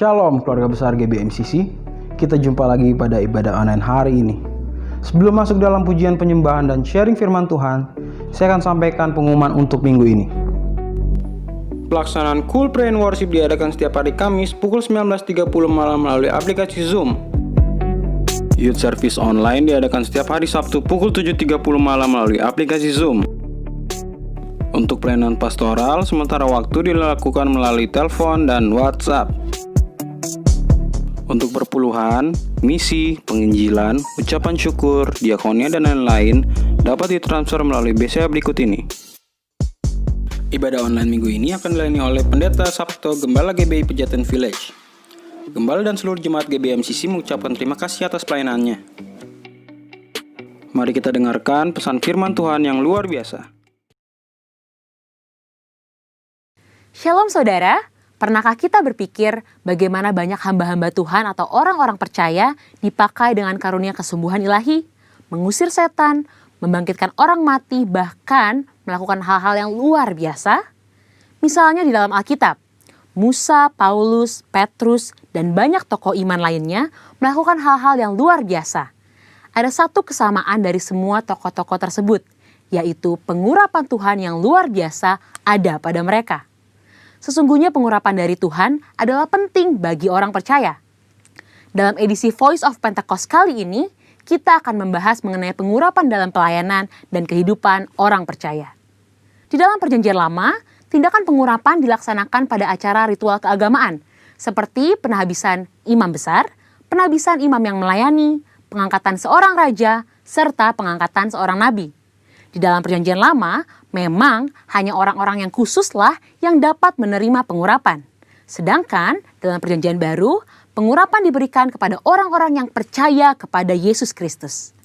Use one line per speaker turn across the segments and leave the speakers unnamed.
Shalom keluarga besar GBMCC, kita jumpa lagi pada ibadah online hari ini. Sebelum masuk dalam pujian penyembahan dan sharing firman Tuhan, saya akan sampaikan pengumuman untuk minggu ini. Pelaksanaan Cool Pray and Worship diadakan setiap hari Kamis pukul 19.30 malam melalui aplikasi Zoom. Youth Service Online diadakan setiap hari Sabtu pukul 7.30 malam melalui aplikasi Zoom. Untuk pelayanan pastoral, sementara waktu dilakukan melalui telepon dan WhatsApp. Untuk perpuluhan, misi, penginjilan, ucapan syukur, diakonia, dan lain-lain dapat ditransfer melalui BCA berikut ini. Ibadah online minggu ini akan dilayani oleh Pendeta Sabto Gembala GBI Pejaten Village. Gembala dan seluruh jemaat GBMCC mengucapkan terima kasih atas pelayanannya. Mari kita dengarkan pesan firman Tuhan yang luar biasa.
Shalom saudara, pernahkah kita berpikir bagaimana banyak hamba-hamba Tuhan atau orang-orang percaya dipakai dengan karunia kesembuhan ilahi, mengusir setan, membangkitkan orang mati, bahkan melakukan hal-hal yang luar biasa? Misalnya di dalam Alkitab, Musa, Paulus, Petrus, dan banyak tokoh iman lainnya melakukan hal-hal yang luar biasa. Ada satu kesamaan dari semua tokoh-tokoh tersebut, yaitu pengurapan Tuhan yang luar biasa ada pada mereka. Sesungguhnya pengurapan dari Tuhan adalah penting bagi orang percaya. Dalam edisi Voice of Pentecost kali ini, kita akan membahas mengenai pengurapan dalam pelayanan dan kehidupan orang percaya. Di dalam Perjanjian Lama, tindakan pengurapan dilaksanakan pada acara ritual keagamaan, seperti penabisan imam besar, penabisan imam yang melayani, pengangkatan seorang raja, serta pengangkatan seorang nabi. Di dalam Perjanjian Lama, memang hanya orang-orang yang khususlah yang dapat menerima pengurapan. Sedangkan dalam Perjanjian Baru, pengurapan diberikan kepada orang-orang yang percaya kepada Yesus Kristus.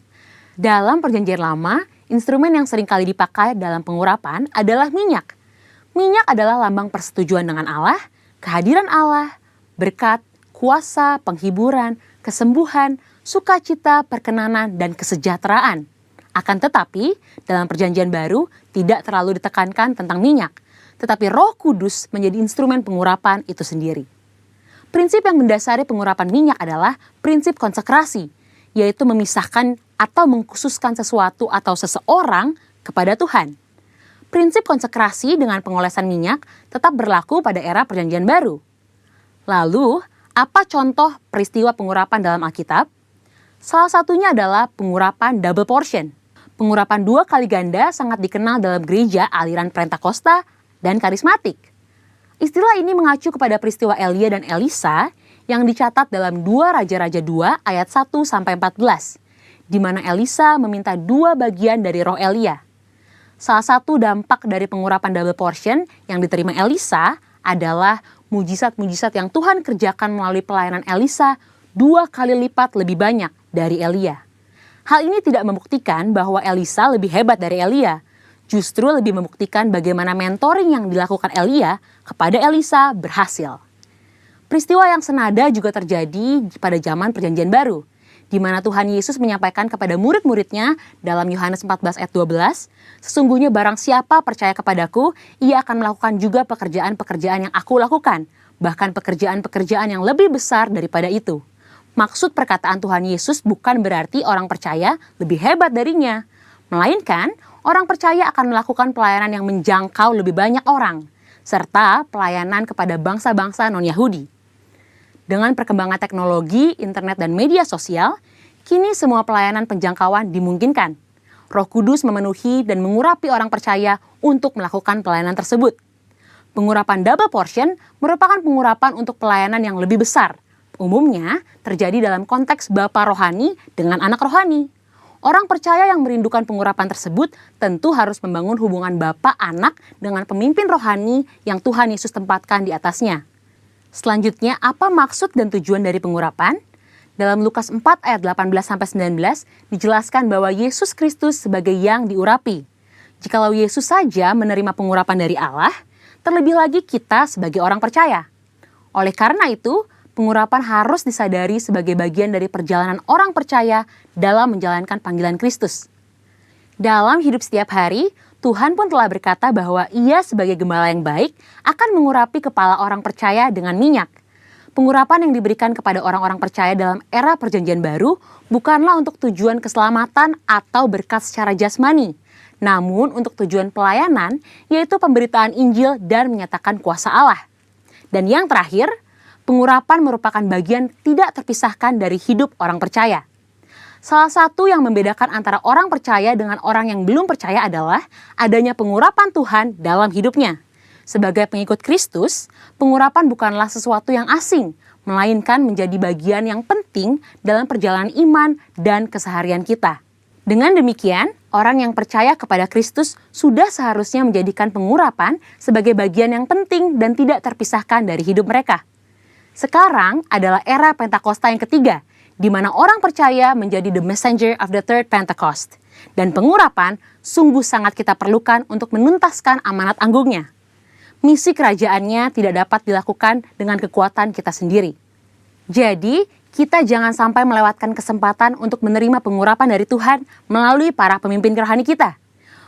Dalam Perjanjian Lama, instrumen yang sering kali dipakai dalam pengurapan adalah minyak. Minyak adalah lambang persetujuan dengan Allah, kehadiran Allah, berkat, kuasa, penghiburan, kesembuhan, sukacita, perkenanan, dan kesejahteraan. Akan tetapi, dalam Perjanjian Baru tidak terlalu ditekankan tentang minyak, tetapi Roh Kudus menjadi instrumen pengurapan itu sendiri. Prinsip yang mendasari pengurapan minyak adalah prinsip konsekrasi, yaitu memisahkan atau mengkhususkan sesuatu atau seseorang kepada Tuhan. Prinsip konsekrasi dengan pengolesan minyak tetap berlaku pada era Perjanjian Baru. Lalu, apa contoh peristiwa pengurapan dalam Alkitab? Salah satunya adalah pengurapan double portion. Pengurapan 2 kali ganda sangat dikenal dalam gereja aliran Pentakosta dan karismatik. Istilah ini mengacu kepada peristiwa Elia dan Elisa yang dicatat dalam 2 Raja-Raja 2 ayat 1-14, di mana Elisa meminta 2 bagian dari roh Elia. Salah satu dampak dari pengurapan double portion yang diterima Elisa adalah mujizat-mujizat yang Tuhan kerjakan melalui pelayanan Elisa 2 kali lipat lebih banyak dari Elia. Hal ini tidak membuktikan bahwa Elisa lebih hebat dari Elia, justru lebih membuktikan bagaimana mentoring yang dilakukan Elia kepada Elisa berhasil. Peristiwa yang senada juga terjadi pada zaman Perjanjian Baru, di mana Tuhan Yesus menyampaikan kepada murid-muridnya dalam Yohanes 14 ayat 12, "Sesungguhnya barang siapa percaya kepadaku, ia akan melakukan juga pekerjaan-pekerjaan yang aku lakukan, bahkan pekerjaan-pekerjaan yang lebih besar daripada itu." Maksud perkataan Tuhan Yesus bukan berarti orang percaya lebih hebat darinya, melainkan orang percaya akan melakukan pelayanan yang menjangkau lebih banyak orang, serta pelayanan kepada bangsa-bangsa non-Yahudi. Dengan perkembangan teknologi, internet, dan media sosial, kini semua pelayanan penjangkauan dimungkinkan. Roh Kudus memenuhi dan mengurapi orang percaya untuk melakukan pelayanan tersebut. Pengurapan double portion merupakan pengurapan untuk pelayanan yang lebih besar. Umumnya terjadi dalam konteks bapa rohani dengan anak rohani. Orang percaya yang merindukan pengurapan tersebut tentu harus membangun hubungan bapa anak dengan pemimpin rohani yang Tuhan Yesus tempatkan di atasnya. Selanjutnya, apa maksud dan tujuan dari pengurapan? Dalam Lukas 4 ayat 18-19 dijelaskan bahwa Yesus Kristus sebagai yang diurapi. Jikalau Yesus saja menerima pengurapan dari Allah, terlebih lagi kita sebagai orang percaya. Oleh karena itu, pengurapan harus disadari sebagai bagian dari perjalanan orang percaya dalam menjalankan panggilan Kristus. Dalam hidup setiap hari, Tuhan pun telah berkata bahwa Ia sebagai gembala yang baik akan mengurapi kepala orang percaya dengan minyak. Pengurapan yang diberikan kepada orang-orang percaya dalam era Perjanjian Baru bukanlah untuk tujuan keselamatan atau berkat secara jasmani, namun untuk tujuan pelayanan, yaitu pemberitaan Injil dan menyatakan kuasa Allah. Dan yang terakhir, pengurapan merupakan bagian tidak terpisahkan dari hidup orang percaya. Salah satu yang membedakan antara orang percaya dengan orang yang belum percaya adalah adanya pengurapan Tuhan dalam hidupnya. Sebagai pengikut Kristus, pengurapan bukanlah sesuatu yang asing, melainkan menjadi bagian yang penting dalam perjalanan iman dan keseharian kita. Dengan demikian, orang yang percaya kepada Kristus sudah seharusnya menjadikan pengurapan sebagai bagian yang penting dan tidak terpisahkan dari hidup mereka. Sekarang adalah era Pentakosta yang ketiga, di mana orang percaya menjadi the messenger of the third Pentecost. Dan pengurapan sungguh sangat kita perlukan untuk menuntaskan amanat anggungnya. Misi kerajaannya tidak dapat dilakukan dengan kekuatan kita sendiri. Jadi, kita jangan sampai melewatkan kesempatan untuk menerima pengurapan dari Tuhan melalui para pemimpin rohani kita.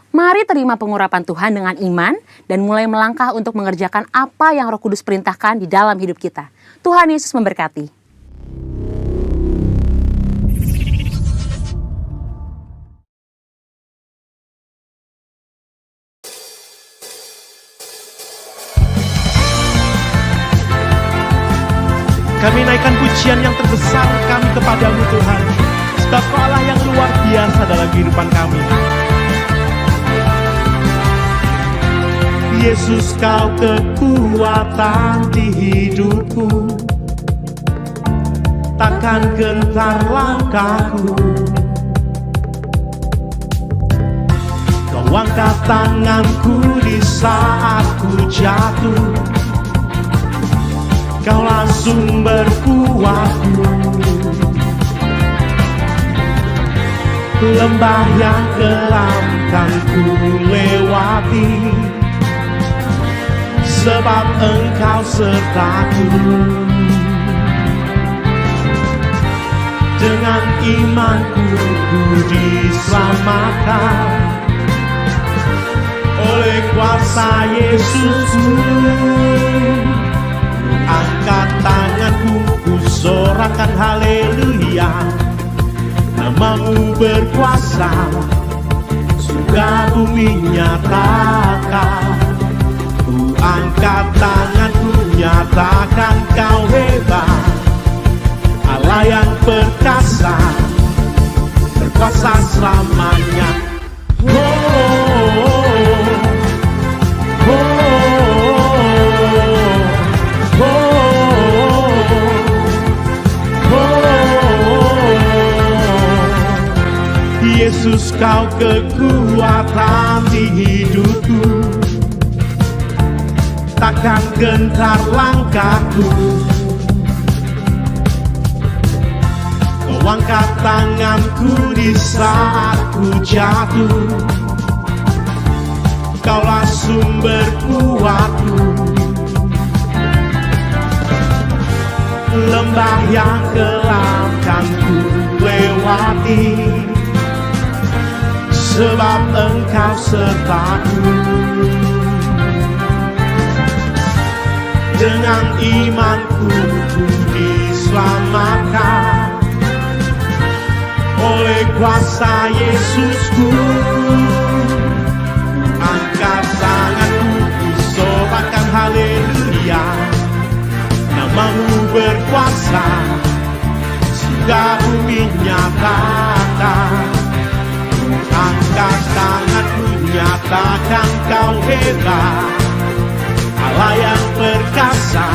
Mari terima pengurapan Tuhan dengan iman dan mulai melangkah untuk mengerjakan apa yang Roh Kudus perintahkan di dalam hidup kita. Tuhan Yesus memberkati.
Kami naikkan pujian yang terbesar kami kepadamu Tuhan, sebab Kau Allah yang luar biasa dalam kehidupan kami. Yesus, Kau kekuatan di hidupku, takkan gentar langkahku. Kau angkat tanganku di saat ku jatuh, Kaulah sumber kuatku. Lembah yang kelam kan ku lewati, sebab Engkau sertaku. Dengan imanku ku diselamatkan oleh kuasa Yesusku. Angkat tanganku, ku sorakan haleluya. Namamu berkuasa, surga bumi nyatakan. Ku angkat tanganku, nyatakan Kau hebat, Allah yang perkasa, berkuasa selamanya. Oh, oh, oh, oh. Yesus, Kau kekuatan di hidupku, takkan gentar langkahku. Kau angkat tanganku di saat ku jatuh, Kaulah sumber kuatku. Lembah yang kelam kan ku lewati, sebab Engkau sertaku. Dengan imanku ku diselamatkan oleh kuasa Yesusku. Angkat tanganku, ku sorakan haleluya. Namamu berkuasa, surga bumi nyatakan. Angkat tanganku, nyatakan Kau hebat, Allah yang perkasa,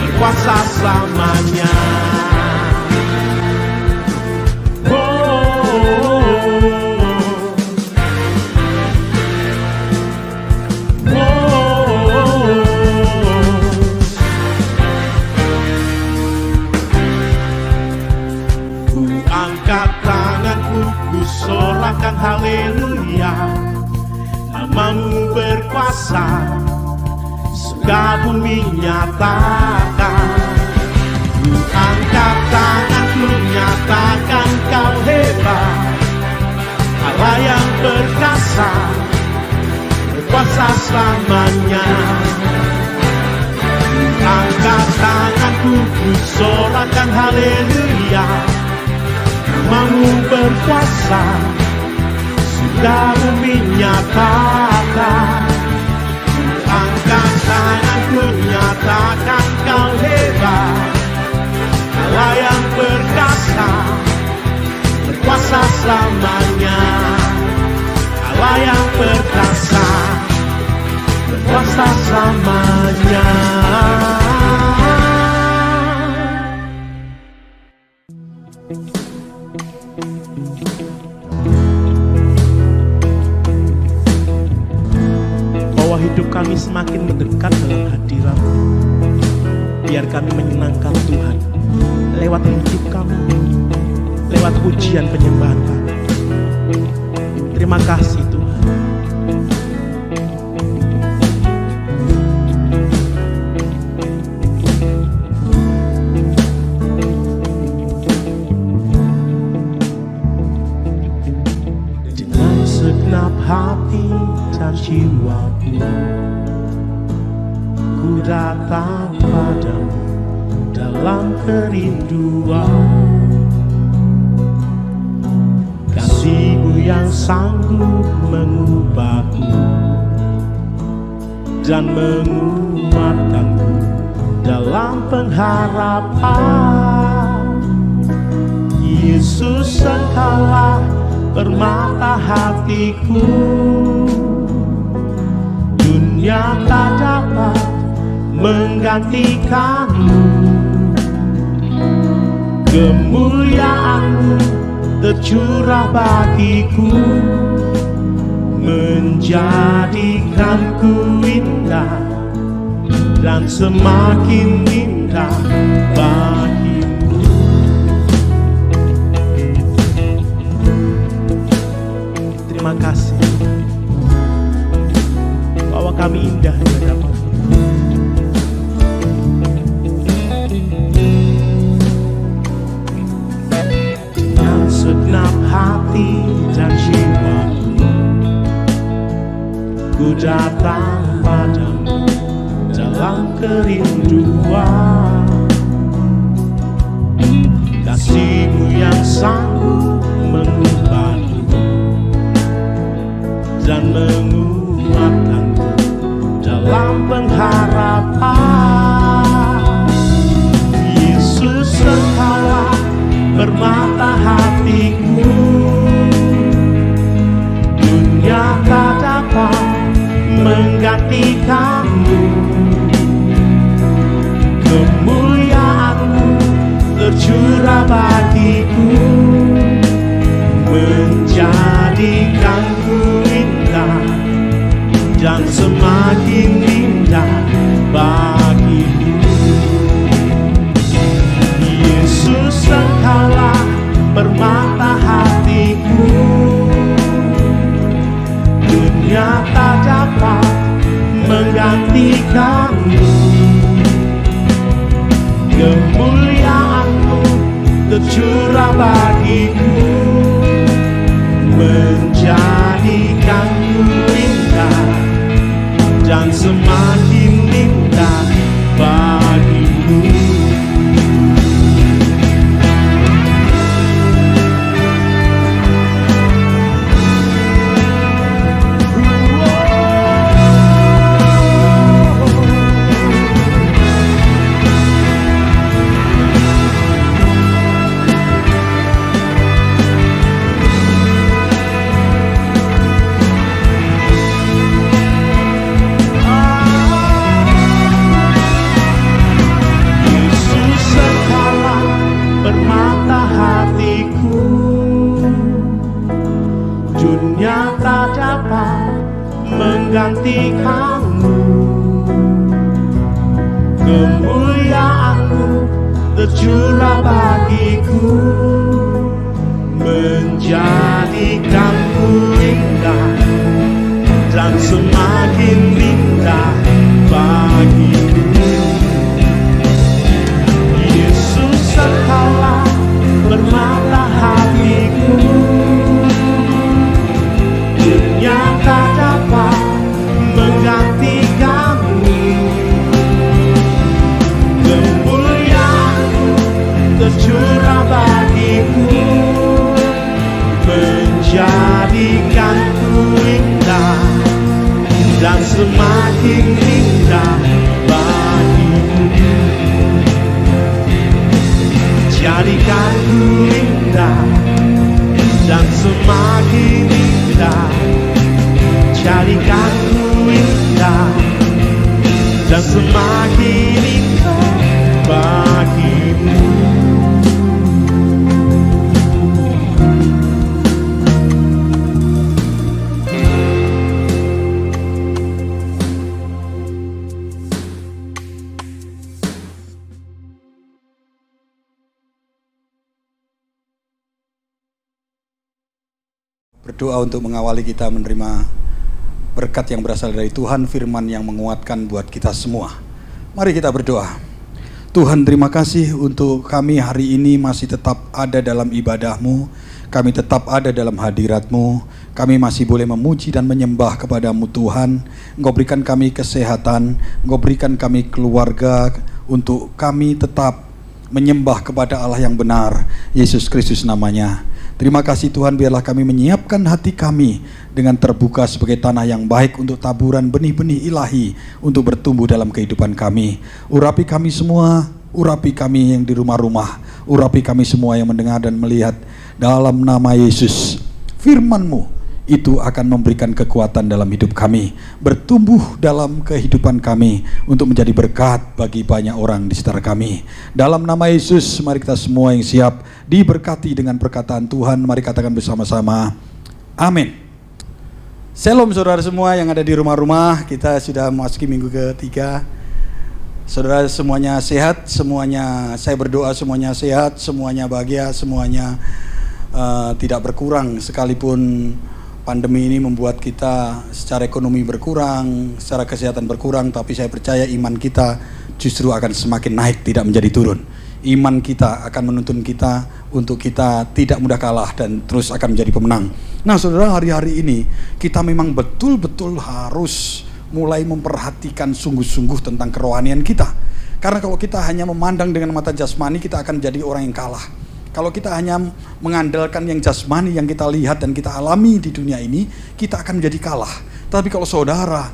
berkuasa selamanya. Sorakan haleluya, namamu berkuasa, surga bumi nyatakan. Ku angkat tanganku, nyatakan Kau hebat, Allah yang perkasa, berkuasa selamanya. Ku angkat tanganku, Tuhanku, ku sorakan haleluya. Namamu berkuasa, sudah bumi nyatakan. Angkat tanganku, nyatakan kau hebat. Allah yang perkasa, berkuasa selamanya. Allah yang perkasa, berkuasa selamanya. Bahwa hidup kami semakin mendekat dalam hadirat, biar kami menyenangkan Tuhan lewat hidup kami, lewat pujian penyembahan kami. Terima kasih Tuhan. Dengan segenap hati dan jiwaku, ku datang padamu dalam kerinduan. Kasih-Mu yang sanggup mengubahku dan menguatkanku dalam pengharapan. Yesus, Engkaulah permata hatiku. Dunia tak dapat menggantikanmu. Kemuliaan-Mu tercurah bagiku, menjadikanku indah dan semakin indah bagimu. Terima kasih bahwa kami indah di hadapan-Mu. Segenap hati dan jiwaku, ku datang padamu dalam kerinduan. Kasih-Mu yang sanggup mengubahku dan menguatkanku dalam pengharapan. Yesus, Engkaulah permata hatiku. Dunia tak dapat menggantikanmu. Kemuliaan-Mu tercurah bagiku, menjadikanku indah dan semakin indah bagimu. Yesus, Engkaulah permata hatiku. Dunia tak dapat menggantikanmu. Kemuliaan-Mu tercurah bagiku, menjadikanku indah dan semakin indah bagimu. Dunia tak dapat menggantikanmu. Kemuliaan-Mu tercurah bagiku, menjadikanku indah dan semakin indah bagiku. Yesus, Engkaulah permata hatiku. Dunia tak dapat menggantikanmu. Kemuliaan dan semakin indah bagiku. Jadikan ku indah dan semakin indah. Jadikan ku indah dan semakin indah bagimu.
Berdoa untuk mengawali kita menerima berkat yang berasal dari Tuhan, firman yang menguatkan buat kita semua. Mari kita berdoa. Tuhan, terima kasih untuk kami hari ini masih tetap ada dalam ibadah-Mu. Kami tetap ada dalam hadirat-Mu. Kami masih boleh memuji dan menyembah kepadamu Tuhan. Engkau berikan kami kesehatan, Engkau berikan kami keluarga untuk kami tetap menyembah kepada Allah yang benar, Yesus Kristus namanya. Terima kasih Tuhan, biarlah kami menyiapkan hati kami dengan terbuka sebagai tanah yang baik untuk taburan benih-benih ilahi untuk bertumbuh dalam kehidupan kami. Urapi kami semua, urapi kami yang di rumah-rumah, urapi kami semua yang mendengar dan melihat dalam nama Yesus. Firman-Mu itu akan memberikan kekuatan dalam hidup kami, bertumbuh dalam kehidupan kami untuk menjadi berkat bagi banyak orang di sekitar kami. Dalam nama Yesus, mari kita semua yang siap diberkati dengan perkataan Tuhan. Mari katakan bersama-sama, amin. Shalom saudara semua yang ada di rumah-rumah. Kita sudah memasuki minggu ketiga. Saudara semuanya sehat, semuanya saya berdoa semuanya sehat, semuanya bahagia, semuanya tidak berkurang, sekalipun pandemi ini membuat kita secara ekonomi berkurang, secara kesehatan berkurang, tapi saya percaya iman kita justru akan semakin naik, tidak menjadi turun. Iman kita akan menuntun kita untuk kita tidak mudah kalah dan terus akan menjadi pemenang. Nah saudara, hari-hari ini kita memang betul-betul harus mulai memperhatikan sungguh-sungguh tentang kerohanian kita. Karena kalau kita hanya memandang dengan mata jasmani, kita akan jadi orang yang kalah. Kalau kita hanya mengandalkan yang jasmani yang kita lihat dan kita alami di dunia ini, kita akan menjadi kalah. Tapi kalau saudara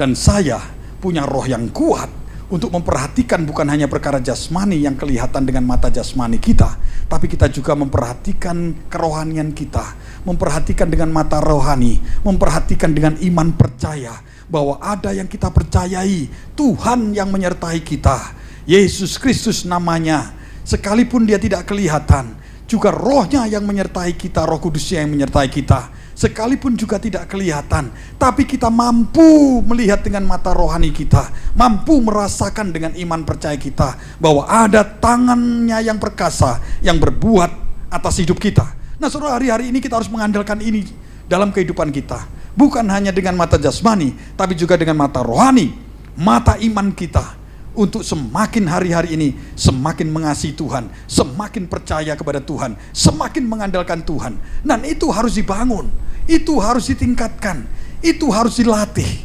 dan saya punya roh yang kuat untuk memperhatikan bukan hanya perkara jasmani yang kelihatan dengan mata jasmani kita, tapi kita juga memperhatikan kerohanian kita, memperhatikan dengan mata rohani, memperhatikan dengan iman percaya bahwa ada yang kita percayai, Tuhan yang menyertai kita, Yesus Kristus namanya. Sekalipun dia tidak kelihatan, juga rohnya yang menyertai kita, Roh Kudusnya yang menyertai kita. Sekalipun juga tidak kelihatan, tapi kita mampu melihat dengan mata rohani kita, mampu merasakan dengan iman percaya kita bahwa ada tangannya yang perkasa yang berbuat atas hidup kita. Nah saudara, hari-hari ini kita harus mengandalkan ini dalam kehidupan kita. Bukan hanya dengan mata jasmani, tapi juga dengan mata rohani, mata iman kita. Untuk semakin hari-hari ini semakin mengasihi Tuhan, semakin percaya kepada Tuhan, semakin mengandalkan Tuhan. Dan itu harus dibangun, itu harus ditingkatkan, itu harus dilatih.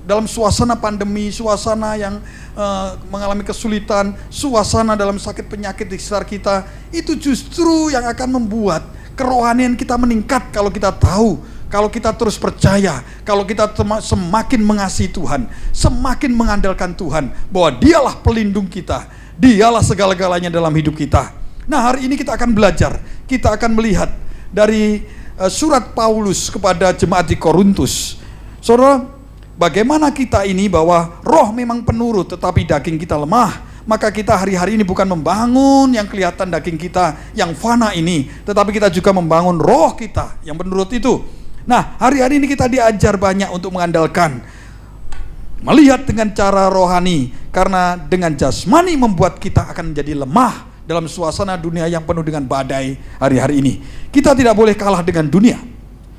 Dalam suasana pandemi, suasana yang mengalami kesulitan, suasana dalam sakit penyakit di sekitar kita, itu justru yang akan membuat kerohanian kita meningkat kalau kita tahu, kalau kita terus percaya, kalau kita semakin mengasihi Tuhan, semakin mengandalkan Tuhan, bahwa dialah pelindung kita, dialah segala-galanya dalam hidup kita. Nah hari ini kita akan belajar, kita akan melihat dari surat Paulus kepada jemaat di Korintus. Saudara, bagaimana kita ini bahwa roh memang penurut tetapi daging kita lemah. Maka kita hari-hari ini bukan membangun yang kelihatan daging kita yang fana ini, tetapi kita juga membangun roh kita yang penurut itu. Nah, hari-hari ini kita diajar banyak untuk mengandalkan, melihat dengan cara rohani, karena dengan jasmani membuat kita akan menjadi lemah dalam suasana dunia yang penuh dengan badai hari-hari ini. Kita tidak boleh kalah dengan dunia.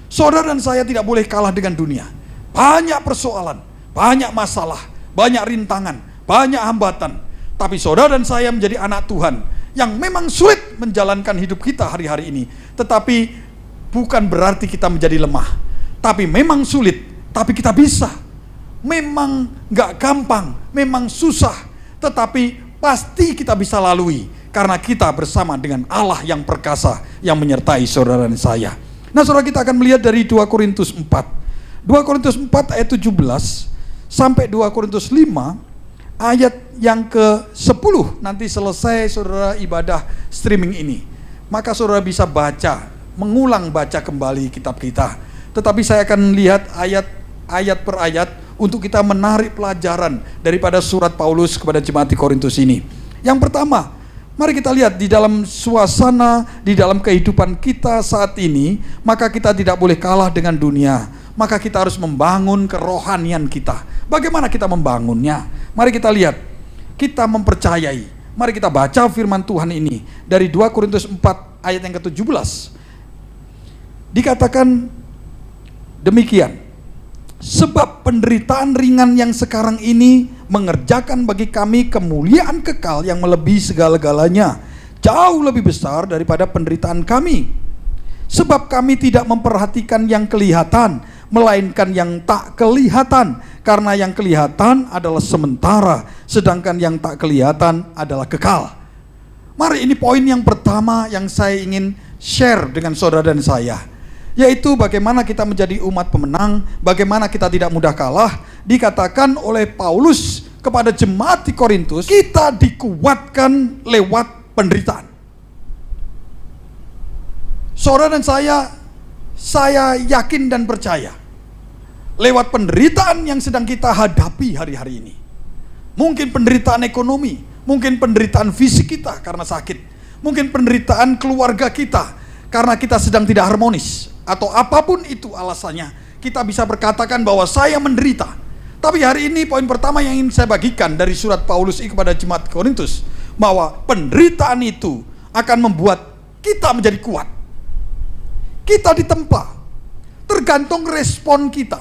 Saudara dan saya tidak boleh kalah dengan dunia. Banyak persoalan, banyak masalah, banyak rintangan, banyak hambatan. Tapi saudara dan saya menjadi anak Tuhan yang memang sulit menjalankan hidup kita hari-hari ini. Tetapi bukan berarti kita menjadi lemah. Tapi memang sulit, tapi kita bisa. Memang gak gampang, memang susah. Tetapi pasti kita bisa lalui. Karena kita bersama dengan Allah yang perkasa yang menyertai saudara dan saya. Nah saudara, kita akan melihat dari 2 Korintus 4. 2 Korintus 4 ayat 17 sampai 2 Korintus 5 ayat yang ke-10. Nanti selesai saudara ibadah streaming ini, maka saudara bisa mengulang baca kembali kitab kita. Tetapi saya akan lihat ayat per ayat untuk kita menarik pelajaran daripada surat Paulus kepada jemaat di Korintus ini. Yang pertama, mari kita lihat di dalam suasana, di dalam kehidupan kita saat ini, maka kita tidak boleh kalah dengan dunia. Maka kita harus membangun kerohanian kita. Bagaimana kita membangunnya? Mari kita lihat. Kita mempercayai. Mari kita baca firman Tuhan ini dari 2 Korintus 4 ayat yang ke-17. Dikatakan demikian. Sebab penderitaan ringan yang sekarang ini mengerjakan bagi kami kemuliaan kekal yang melebihi segala-galanya, jauh lebih besar daripada penderitaan kami. Sebab kami tidak memperhatikan yang kelihatan, melainkan yang tak kelihatan, karena yang kelihatan adalah sementara, sedangkan yang tak kelihatan adalah kekal. Mari, ini poin yang pertama yang saya ingin share dengan saudara dan saya, yaitu bagaimana kita menjadi umat pemenang, bagaimana kita tidak mudah kalah. Dikatakan oleh Paulus kepada jemaat di Korintus, kita dikuatkan lewat penderitaan. Saudara dan saya yakin dan percaya, lewat penderitaan yang sedang kita hadapi hari-hari ini, mungkin penderitaan ekonomi, mungkin penderitaan fisik kita karena sakit, mungkin penderitaan keluarga kita karena kita sedang tidak harmonis, atau apapun itu alasannya, kita bisa berkatakan bahwa saya menderita. Tapi hari ini poin pertama yang ingin saya bagikan dari surat Paulus ini kepada jemaat Korintus, bahwa penderitaan itu akan membuat kita menjadi kuat. Kita ditempa, tergantung respon kita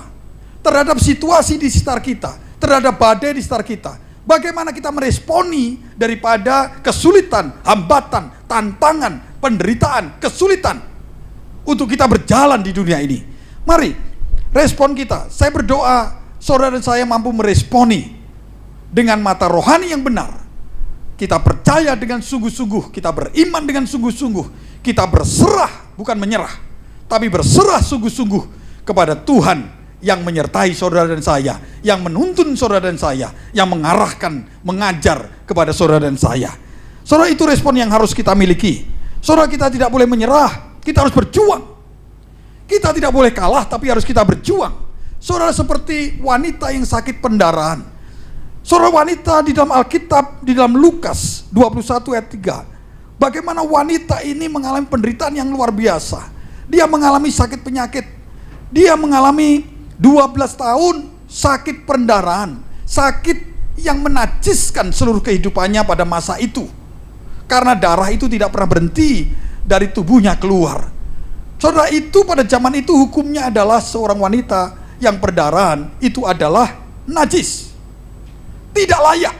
terhadap situasi di sekitar kita, terhadap badai di sekitar kita. Bagaimana kita meresponi daripada kesulitan, hambatan, tantangan, penderitaan, kesulitan untuk kita berjalan di dunia ini. Mari, respon kita. Saya berdoa saudara dan saya mampu meresponi dengan mata rohani yang benar. Kita percaya dengan sungguh-sungguh, kita beriman dengan sungguh-sungguh, kita berserah, bukan menyerah, tapi berserah sungguh-sungguh kepada Tuhan yang menyertai saudara dan saya, yang menuntun saudara dan saya, yang mengarahkan, mengajar kepada saudara dan saya. Saudara, itu respon yang harus kita miliki. Saudara, kita tidak boleh menyerah, kita harus berjuang. Kita tidak boleh kalah, tapi harus kita berjuang. Saudara, seperti wanita yang sakit pendarahan. Saudara, wanita di dalam Alkitab, di dalam Lukas 21 ayat 3, bagaimana wanita ini mengalami penderitaan yang luar biasa. Dia mengalami sakit penyakit. Dia mengalami 12 tahun sakit pendarahan, sakit yang menajiskan seluruh kehidupannya pada masa itu. Karena darah itu tidak pernah berhenti dari tubuhnya keluar. Saudara, itu pada zaman itu hukumnya adalah seorang wanita yang perdarahan itu adalah najis, tidak layak.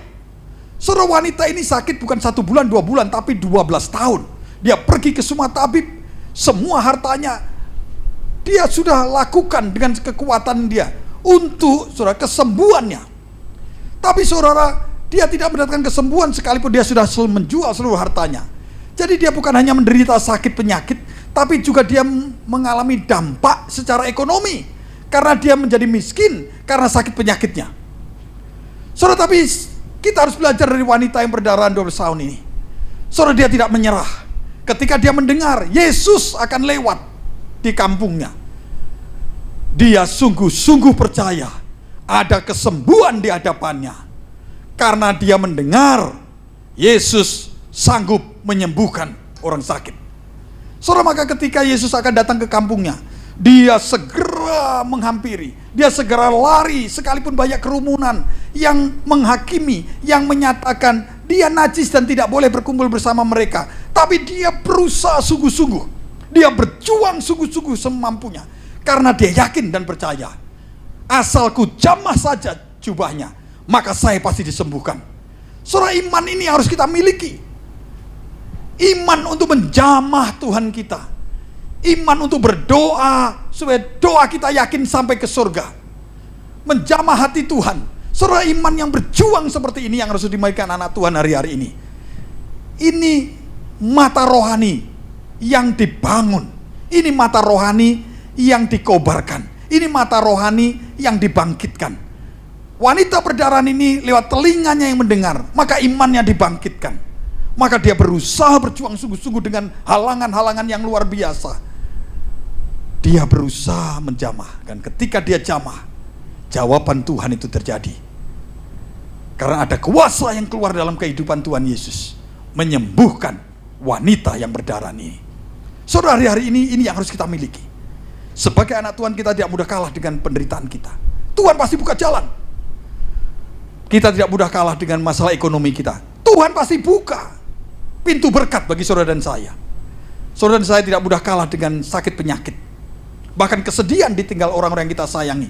Saudara, wanita ini sakit bukan 1 bulan, 2 bulan, tapi 12 tahun. Dia pergi ke semua tabib, semua hartanya dia sudah lakukan dengan kekuatan dia untuk saudara kesembuhannya. Tapi saudara, dia tidak mendapatkan kesembuhan sekalipun dia sudah menjual seluruh hartanya. Jadi dia bukan hanya menderita sakit penyakit, tapi juga dia mengalami dampak secara ekonomi karena dia menjadi miskin karena sakit penyakitnya. Saudara, tapi kita harus belajar dari wanita yang berdarahan 12 tahun ini. Saudara, dia tidak menyerah. Ketika dia mendengar Yesus akan lewat di kampungnya, dia sungguh-sungguh percaya ada kesembuhan di hadapannya. Karena dia mendengar Yesus sanggup menyembuhkan orang sakit. Saudara, maka ketika Yesus akan datang ke kampungnya, dia segera menghampiri, dia segera lari sekalipun banyak kerumunan yang menghakimi, yang menyatakan dia najis dan tidak boleh berkumpul bersama mereka. Tapi dia berusaha sungguh-sungguh, dia berjuang sungguh-sungguh semampunya, karena dia yakin dan percaya, asalku jamah saja jubahnya, maka saya pasti disembuhkan. Saudara, iman ini harus kita miliki. Iman untuk menjamah Tuhan kita, iman untuk berdoa supaya doa kita yakin sampai ke surga, menjamah hati Tuhan. Saudara, iman yang berjuang seperti ini yang harus dimiliki anak Tuhan hari-hari ini. Ini mata rohani yang dibangun, ini mata rohani yang dikobarkan, Ini mata rohani yang dibangkitkan. Wanita berdarah ini lewat telinganya yang mendengar, maka imannya dibangkitkan. Maka dia berusaha berjuang sungguh-sungguh dengan halangan-halangan yang luar biasa. Dia berusaha menjamah, dan ketika dia jamah, jawaban Tuhan itu terjadi. Karena ada kuasa yang keluar dalam kehidupan Tuhan Yesus, menyembuhkan wanita yang berdarah ini. Saudara, hari ini yang harus kita miliki. Sebagai anak Tuhan, kita tidak mudah kalah dengan penderitaan kita. Tuhan pasti buka jalan. Kita tidak mudah kalah dengan masalah ekonomi kita. Tuhan pasti buka pintu berkat bagi saudara dan saya. Saudara dan saya tidak mudah kalah dengan sakit penyakit, bahkan kesedihan ditinggal orang-orang yang kita sayangi.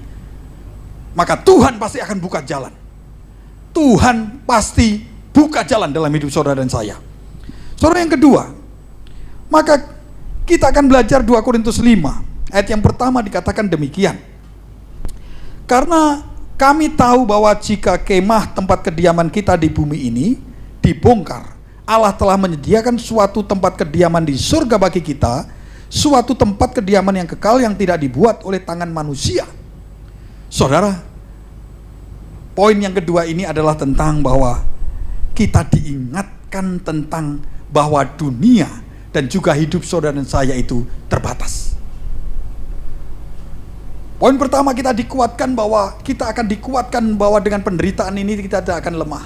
Maka Tuhan pasti akan buka jalan. Tuhan pasti buka jalan dalam hidup saudara dan saya. Saudara, yang kedua, maka kita akan belajar 2 Korintus 5. Ayat yang pertama dikatakan demikian. Karena kami tahu bahwa jika kemah tempat kediaman kita di bumi ini dibongkar, Allah telah menyediakan suatu tempat kediaman di surga bagi kita, suatu tempat kediaman yang kekal yang tidak dibuat oleh tangan manusia. Saudara, poin yang kedua ini adalah tentang bahwa kita diingatkan tentang bahwa dunia dan juga hidup saudara dan saya itu terbatas. Poin pertama, kita dikuatkan bahwa kita akan dikuatkan bahwa dengan penderitaan ini kita tidak akan lemah.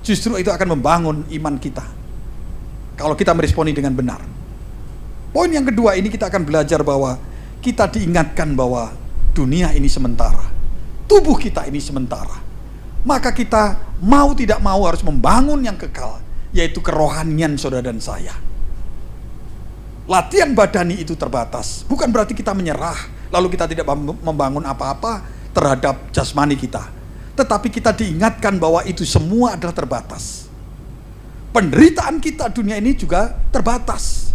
Justru itu akan membangun iman kita kalau kita meresponi dengan benar. Poin yang kedua ini kita akan belajar bahwa kita diingatkan bahwa dunia ini sementara, tubuh kita ini sementara. Maka kita mau tidak mau harus membangun yang kekal, yaitu kerohanian saudara dan saya. Latihan badani itu terbatas, bukan berarti kita menyerah lalu kita tidak membangun apa-apa terhadap jasmani kita. Tetapi kita diingatkan bahwa itu semua adalah terbatas. Penderitaan kita dunia ini juga terbatas,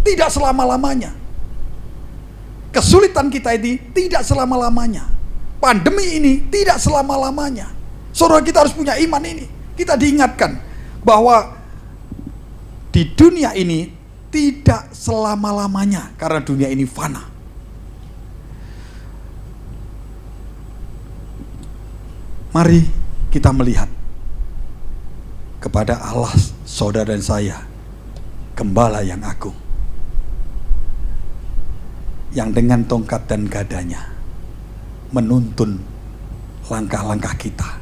tidak selama-lamanya. Kesulitan kita ini tidak selama-lamanya. Pandemi ini tidak selama-lamanya. Saudara, kita harus punya iman ini. Kita diingatkan bahwa di dunia ini tidak selama-lamanya, karena dunia ini fana. Mari kita melihat kepada Allah saudara dan saya, Gembala yang agung, yang dengan tongkat dan gadanya menuntun langkah-langkah kita,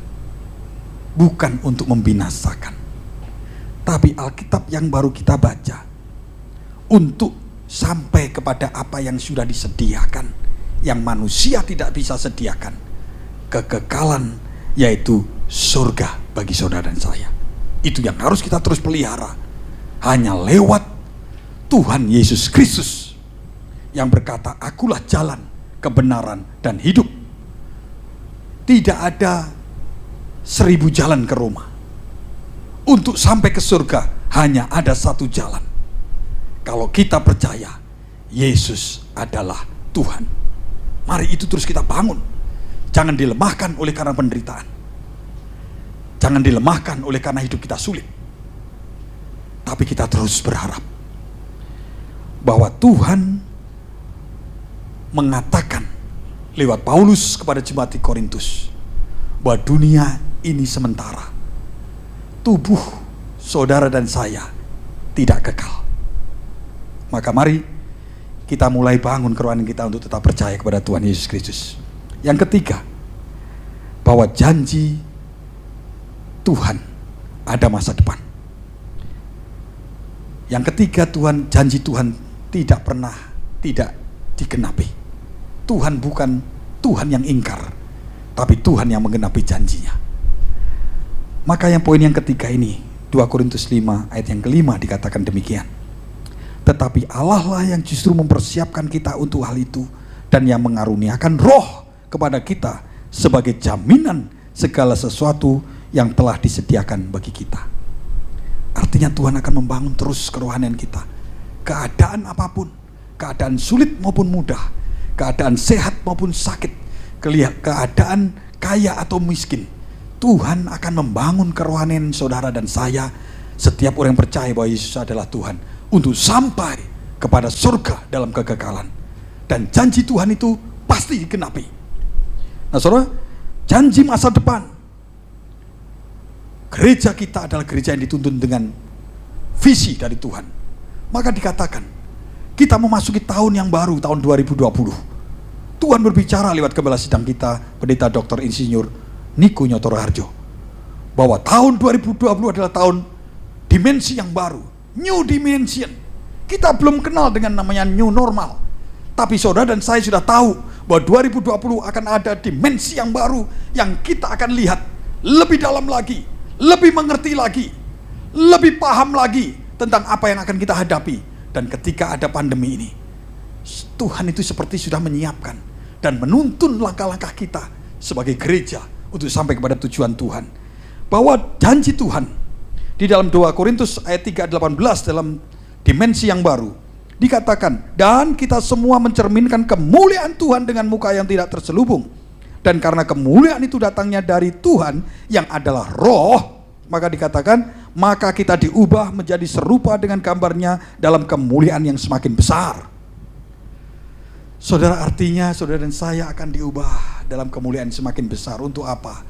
bukan untuk membinasakan, tapi Alkitab yang baru kita baca untuk sampai kepada apa yang sudah disediakan, yang manusia tidak bisa sediakan, kekekalan, yaitu surga bagi saudara dan saya. Itu yang harus kita terus pelihara. Hanya lewat Tuhan Yesus Kristus yang berkata, akulah jalan, kebenaran, dan hidup. Tidak ada 1000 jalan ke Roma. Untuk sampai ke surga hanya ada satu jalan. Kalau kita percaya Yesus adalah Tuhan. Mari itu terus kita bangun. Jangan dilemahkan oleh karena penderitaan. Jangan dilemahkan oleh karena hidup kita sulit. Tapi kita terus berharap bahwa Tuhan mengatakan lewat Paulus kepada jemaat di Korintus bahwa dunia ini sementara. Tubuh saudara dan saya tidak kekal. Maka mari kita mulai bangun kerohanian kita untuk tetap percaya kepada Tuhan Yesus Kristus. Yang ketiga, bahwa janji Tuhan ada masa depan. Yang ketiga, janji Tuhan tidak pernah tidak digenapi. Tuhan bukan Tuhan yang ingkar, tapi Tuhan yang menggenapi janjinya. Maka yang poin yang ketiga ini, 2 Korintus 5 ayat yang kelima dikatakan demikian. Tetapi Allah lah yang justru mempersiapkan kita untuk hal itu, dan yang mengaruniakan roh kepada kita sebagai jaminan segala sesuatu yang telah disediakan bagi kita. Artinya Tuhan akan membangun terus kerohanian kita. Keadaan apapun, keadaan sulit maupun mudah, keadaan sehat maupun sakit, keadaan kaya atau miskin, Tuhan akan membangun kerohanian saudara dan saya, setiap orang yang percaya bahwa Yesus adalah Tuhan, untuk sampai kepada surga dalam kekekalan. Dan janji Tuhan itu pasti digenapi. Nah saudara, janji masa depan. Gereja kita adalah gereja yang dituntun dengan visi dari Tuhan. Maka dikatakan, kita memasuki tahun yang baru, tahun 2020. Tuhan berbicara lewat gembala sidang kita, Pendeta Dr. Insinyur Niko Nyotoro Harjo, bahwa tahun 2020 adalah tahun dimensi yang baru, new dimension. Kita belum kenal dengan namanya new normal, tapi saudara dan saya sudah tahu bahwa 2020 akan ada dimensi yang baru, yang kita akan lihat lebih dalam lagi, lebih mengerti lagi, lebih paham lagi tentang apa yang akan kita hadapi. Dan ketika ada pandemi ini, Tuhan itu seperti sudah menyiapkan dan menuntun langkah-langkah kita sebagai gereja untuk sampai kepada tujuan Tuhan. Bahwa janji Tuhan di dalam 2 Korintus ayat 3:18 dalam dimensi yang baru dikatakan, dan kita semua mencerminkan kemuliaan Tuhan dengan muka yang tidak terselubung. Dan karena kemuliaan itu datangnya dari Tuhan yang adalah roh, maka dikatakan, maka kita diubah menjadi serupa dengan gambarnya dalam kemuliaan yang semakin besar. Saudara, artinya saudara dan saya akan diubah dalam kemuliaan semakin besar. Untuk apa?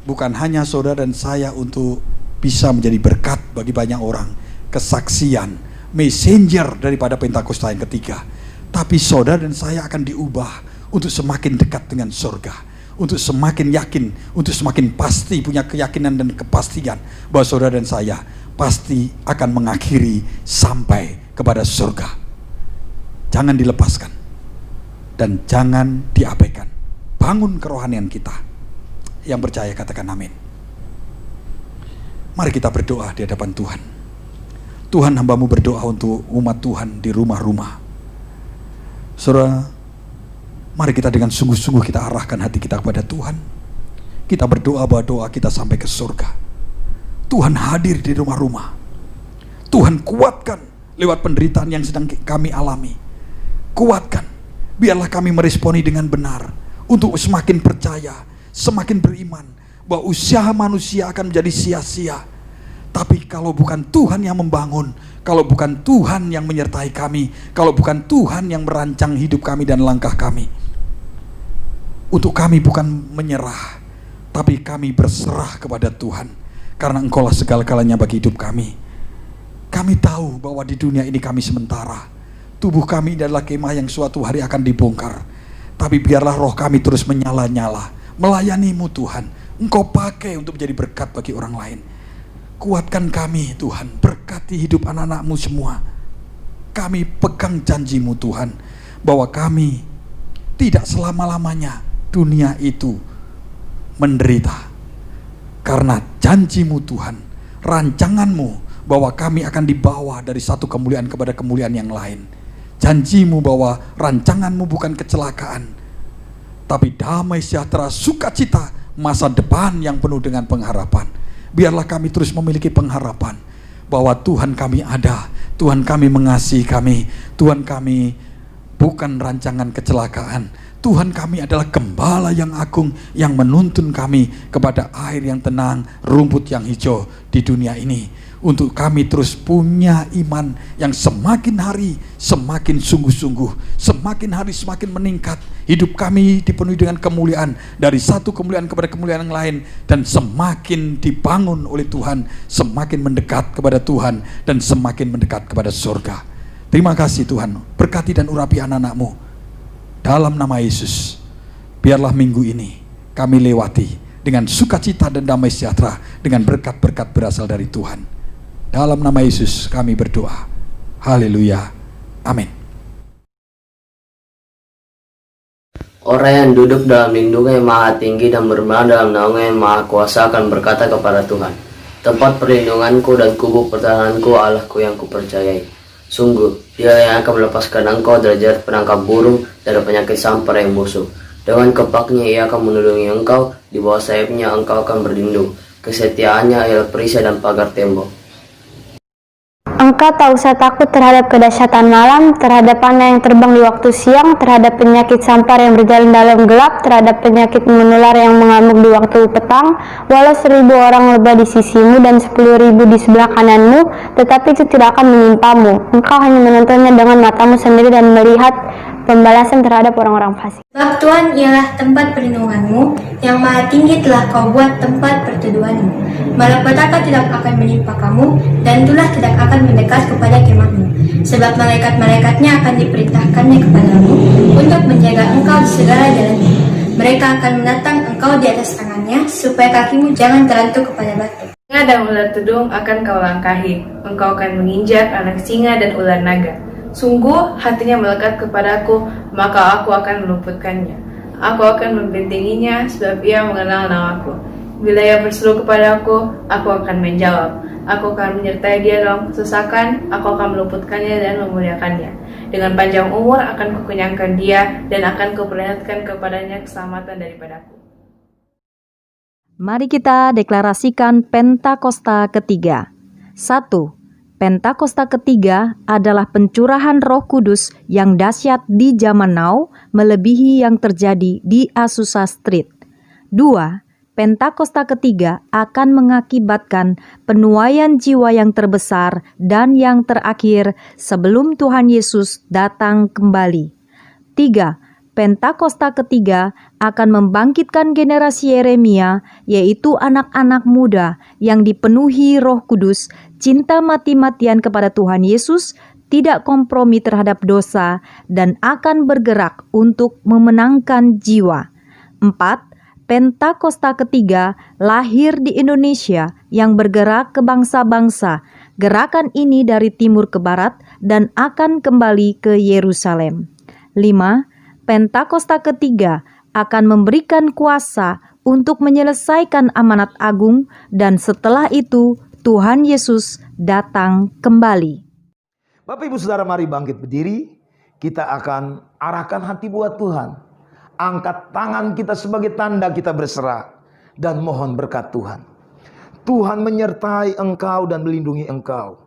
Bukan hanya saudara dan saya untuk bisa menjadi berkat bagi banyak orang, kesaksian, messenger daripada Pentakosta yang ketiga. Tapi saudara dan saya akan diubah untuk semakin dekat dengan surga, untuk semakin yakin, untuk semakin pasti punya keyakinan dan kepastian bahwa saudara dan saya pasti akan mengakhiri sampai kepada surga. Jangan dilepaskan dan jangan diabaikan. Bangun kerohanian kita. Yang percaya katakan amin. Mari kita berdoa di hadapan Tuhan. Tuhan, hambamu berdoa untuk umat Tuhan di rumah-rumah. Saudara, mari kita dengan sungguh-sungguh kita arahkan hati kita kepada Tuhan. Kita berdoa bahwa doa kita sampai ke surga. Tuhan hadir di rumah-rumah. Tuhan kuatkan lewat penderitaan yang sedang kami alami. Kuatkan, biarlah kami meresponi dengan benar untuk semakin percaya, semakin beriman bahwa usaha manusia akan menjadi sia-sia. Tapi kalau bukan Tuhan yang membangun, kalau bukan Tuhan yang menyertai kami, kalau bukan Tuhan yang merancang hidup kami dan langkah kami, untuk kami bukan menyerah, tapi kami berserah kepada Tuhan, karena Engkaulah segala-galanya bagi hidup kami. Kami tahu bahwa di dunia ini kami sementara. Tubuh kami adalah kemah yang suatu hari akan dibongkar. Tapi biarlah roh kami terus menyala-nyala, melayani-Mu Tuhan. Engkau pakai untuk menjadi berkat bagi orang lain. Kuatkan kami Tuhan, berkati hidup anak-anak-Mu semua. Kami pegang janji-Mu Tuhan, bahwa kami tidak selama-lamanya dunia itu menderita. Karena janji-Mu Tuhan, rancangan-Mu bahwa kami akan dibawa dari satu kemuliaan kepada kemuliaan yang lain. Janji-Mu bahwa rancangan-Mu bukan kecelakaan, tapi damai sejahtera, sukacita, masa depan yang penuh dengan pengharapan. Biarlah kami terus memiliki pengharapan bahwa Tuhan kami ada, Tuhan kami mengasihi kami, Tuhan kami bukan rancangan kecelakaan. Tuhan kami adalah gembala yang agung yang menuntun kami kepada air yang tenang, rumput yang hijau di dunia ini. Untuk kami terus punya iman yang semakin hari semakin sungguh-sungguh, semakin hari semakin meningkat. Hidup kami dipenuhi dengan kemuliaan, dari satu kemuliaan kepada kemuliaan yang lain, dan semakin dibangun oleh Tuhan, semakin mendekat kepada Tuhan, dan semakin mendekat kepada surga. Terima kasih Tuhan, berkati dan urapi anak-anak-Mu dalam nama Yesus. Biarlah minggu ini kami lewati dengan sukacita dan damai sejahtera, dengan berkat-berkat berasal dari Tuhan. Dalam nama Yesus kami berdoa. Haleluya. Amin.
Orang yang duduk dalam lindungan yang maha tinggi dan bermain dalam naungan yang maha kuasa akan berkata kepada Tuhan, tempat perlindunganku dan kubu pertahananku, Allahku yang kupercayai. Sungguh, Dia yang akan melepaskan engkau dari jerat penangkap burung, dari penyakit sampar yang busuk. Dengan kepaknya Ia akan melindungi engkau, di bawah sayapnya engkau akan berlindung. Kesetiaannya ialah perisai dan pagar tembok.
Engkau tak usah takut terhadap kedahsyatan malam, terhadap panah yang terbang di waktu siang, terhadap penyakit sampar yang berjalan dalam gelap, terhadap penyakit menular yang mengamuk di waktu petang. Walau 1000 orang lebah di sisimu dan 10.000 di sebelah kananmu, tetapi itu tidak akan menimpamu. Engkau hanya menontonnya dengan matamu sendiri dan melihat pembalasan terhadap orang-orang fasik.
Sebab Tuhan ialah tempat perlindunganmu, yang maha tinggi telah kau buat tempat perteduhanmu. Malapetaka tidak akan menimpa kamu, dan tulah tidak akan mendekat kepada kemahmu. Sebab malaikat-malaikatnya akan diperintahkannya kepadamu, untuk menjaga engkau di segala jalanmu. Mereka akan menatang engkau di atas tangannya, supaya kakimu jangan terantuk kepada batu.
Singa dan ular tedung akan kau langkahi, engkau akan menginjak anak singa dan ular naga. Sungguh hatinya melekat kepadaku, maka aku akan meluputkannya. Aku akan membentenginya, sebab ia mengenal namaku. Bila ia berseru kepadaku, aku akan menjawab. Aku akan menyertai dia dalam kesesakan, aku akan meluputkannya dan memuliakannya. Dengan panjang umur akan kukenyangkan dia, dan akan kuperlihatkan kepadanya keselamatan daripadaku.
Mari kita deklarasikan Pentakosta ketiga. 1. Pentakosta ketiga adalah pencurahan Roh Kudus yang dahsyat di zaman now, melebihi yang terjadi di Azusa Street. 2. Pentakosta ketiga akan mengakibatkan penuaian jiwa yang terbesar dan yang terakhir sebelum Tuhan Yesus datang kembali. 3. Pentakosta ketiga akan membangkitkan generasi Yeremia, yaitu anak-anak muda yang dipenuhi Roh Kudus, cinta mati-matian kepada Tuhan Yesus, tidak kompromi terhadap dosa, dan akan bergerak untuk memenangkan jiwa. 4. Pentakosta ketiga lahir di Indonesia yang bergerak ke bangsa-bangsa. Gerakan ini dari timur ke barat dan akan kembali ke Yerusalem. 5. Pentakosta ketiga akan memberikan kuasa untuk menyelesaikan amanat agung, dan setelah itu Tuhan Yesus datang kembali.
Bapak Ibu Saudara, mari bangkit berdiri. Kita akan arahkan hati buat Tuhan. Angkat tangan kita sebagai tanda kita berserah dan mohon berkat Tuhan. Tuhan menyertai engkau dan melindungi engkau.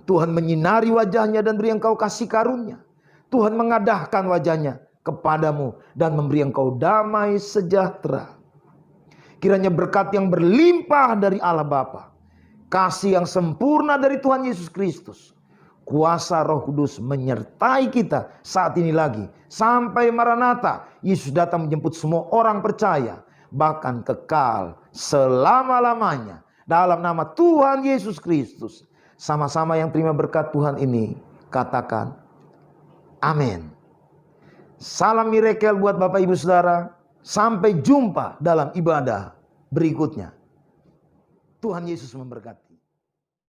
Tuhan menyinari wajahnya dan beri engkau kasih karunia. Tuhan mengadahkan wajahnya kepadamu dan memberi engkau damai sejahtera. Kiranya berkat yang berlimpah dari Allah Bapa, kasih yang sempurna dari Tuhan Yesus Kristus, kuasa Roh Kudus menyertai kita saat ini lagi sampai Maranatha, Yesus datang menjemput semua orang percaya, bahkan kekal selama-lamanya. Dalam nama Tuhan Yesus Kristus, sama-sama yang terima berkat Tuhan ini katakan amin. Salam miracle buat Bapak Ibu Saudara. Sampai jumpa dalam ibadah berikutnya. Tuhan Yesus memberkati.